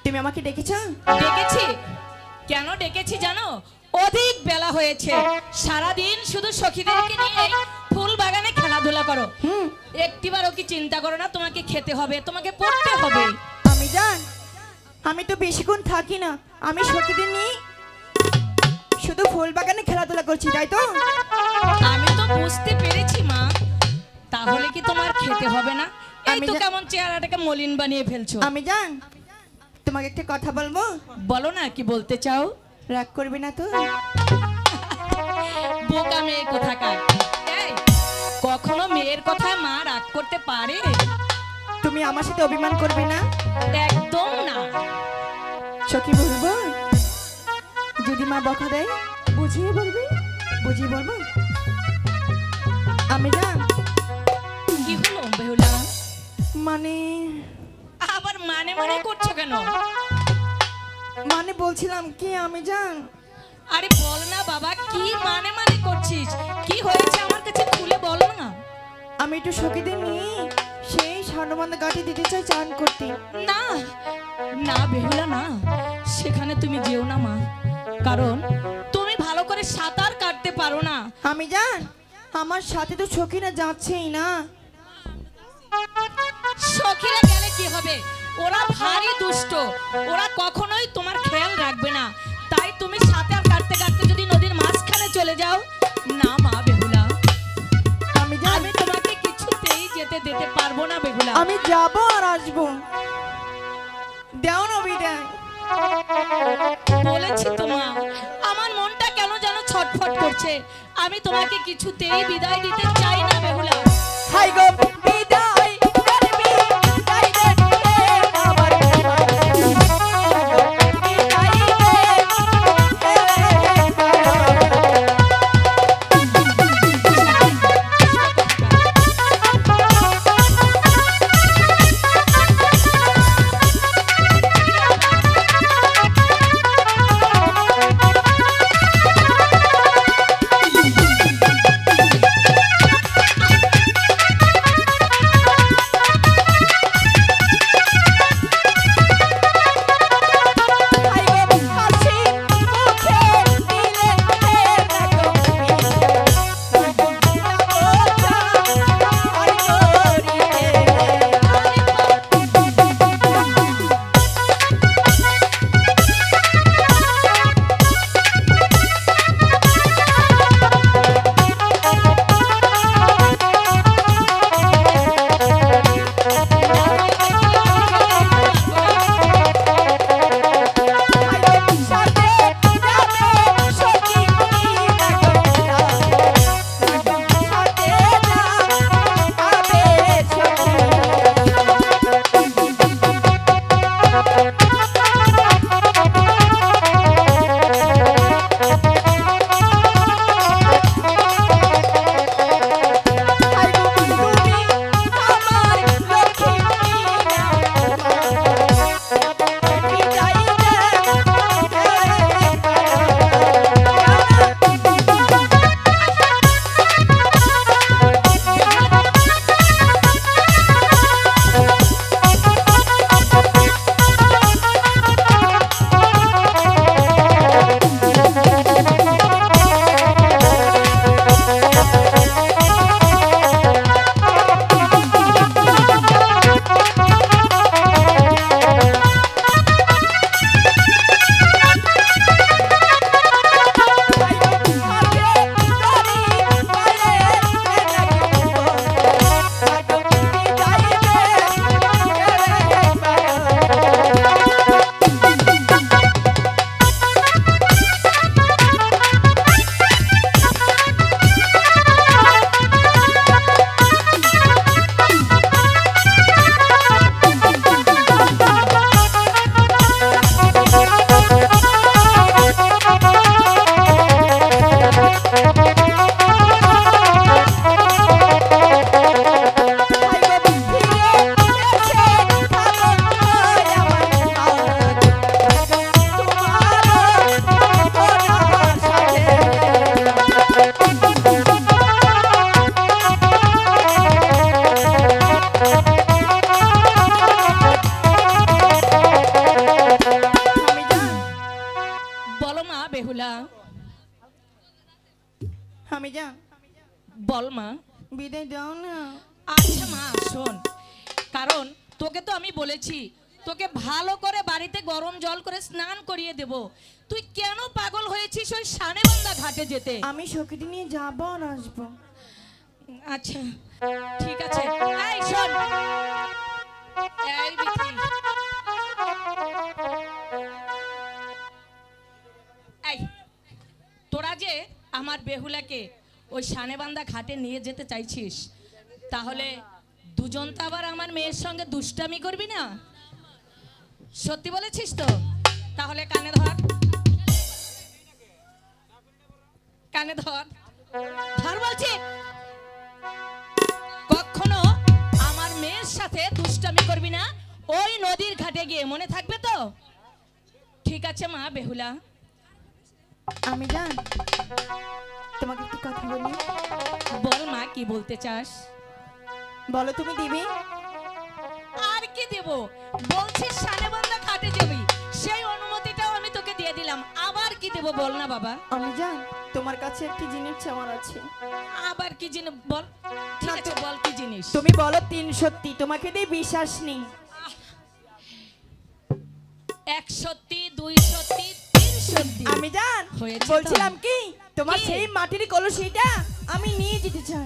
তুমি আমাকে ডেকেছো? ডেকেছি। কেন ডেকেছি জানো? অধিক বেলা হয়েছে, সারাদিন শুধু সখীদেরকে নিয়ে এই ফুল বাগানে খেলাধুলা করো। একটিবারও কি চিন্তা করো না তোমাকে খেতে হবে, তোমাকে পড়তে হবে? আমি জান, আমি তো বেশিক্ষণ থাকি না, আমি সখীদের নিয়ে শুধু ফুল বাগানে খেলাধুলা করছি, তাই তো? আমি তো বুঝতে পেরেছি মা। তাহলে কি তোমার খেতে হবে না? এই আমি তো কেমন চেহারাটাকে মলিন বানিয়ে ফেলছো। আমি জান, তোমাকে একটা কথা বলবো। বলো না, কি বলতে চাও? রাগ করবে না তো? বোকা মেয়ে কোথাকার। এই, কখনো মেয়ের কথায় মা রাগ করতে পারে? তুমি আমার সাথে অভিমান করবে না? একদম না। সখী বলবো, যদি মা বকা দেয় বুঝিয়ে বলবে, বুঝিয়ে বলবো। আমি জান, কি হলো বেহুলা? মানে আবার মানে মানে করছো কেন? মানে বলছিলাম কি আমি জান, আরে বল না বাবা, কি মানে মানে করছিস? কি হয়েছে আমার কাছে খুলে বল না। আমি একটু সখীদের নিয়ে সেই স্বর্ণবন্ধা ঘাটে দিতে চাই চান করতে। না না বেহুলা, না, সেখানে তুমি যেও না মা। কারণ তুমি ভালো করে সাঁতার কাটতে পারো না। আমি জান, আমার সাথে তো সখীরা যাচ্ছেই না। সখীরা গেলে কি হবে? ওরা ভারী দুষ্ট, ওরা কখনোই তোমার খেয়াল রাখবে না। তাই তুমি সাঁতার কাটতে কাটতে যদি নদীর মাঝখানে চলে যাও, না মা বেহুলা, আমি জান, আমি তোমাকে কিছুতেই যেতে দিতে পারবো না বেহুলা। আমি যাব আর আসবো, দেও না বিদায়। বলেছি তো মা, আমার মনটা কেন যেন ছটফট করছে। আমি তোমাকে কিছুতেই বিদায় দিতে চাই না বেহুলা। হাই গো বিদায় করবি, বিদায় দেখলে আমার আমি যান বল মা। বিদায় দাও না। আচ্ছা মা শোন, কারণ তোকে তো আমি বলেছি তোকে ভালো করে বাড়িতে গরম জল করে স্নান করিয়ে দেব। তুই কেন পাগল হয়েছিস ওই সানেবান্ধা ঘাটে যেতে? আমি সখীদের নিয়ে যাবো আর আসবো। আচ্ছা ঠিক আছে। এই শোন, এই বিথি, এই তোরা যে আমার বেহুলাকে ওই সানেবান্ধা ঘাটে নিয়ে যেতে চাইছিস, তাহলে দুজন তো আবার আমার মেয়ের সঙ্গে দুষ্টামি করবি না? সত্যি বলেছিস তো? তাহলে কানে ধর, কানে ধর, ধর বলছি। কখনো আমার মেয়ের সাথে দুষ্টামি করবি না ওই নদীর ঘাটে গিয়ে, মনে থাকবে তো? ঠিক আছে মা বেহুলা। আমি যান তোমাকে একটু কথা বলি। বল মা, কি বলতে চাস? বলো তুমি দিবে? আর কি দেব? বলছিস সানেবান্ধা ঘাটে যাবি, সেই অনুমতিটাও আমি তোকে দিয়ে দিলাম, আবার কি দেব বল না বাবা। আমি যান তোমার কাছে একটি জিনিস চাওয়ার আছে। আবার কি জিনিস বল? ঠিক আছে বল, কি জিনিস? তুমি বলো 3 সত্যি, তোমাকে দিয়ে বিশ্বাস নেই। 1 সত্যি, 2 সত্যি, 3 সত্যি। আমি জান হয়েছে তো? বলছিলাম কি তোমার কি? সেই মাটির কলসিটা আমি নিয়ে যেতে চাই।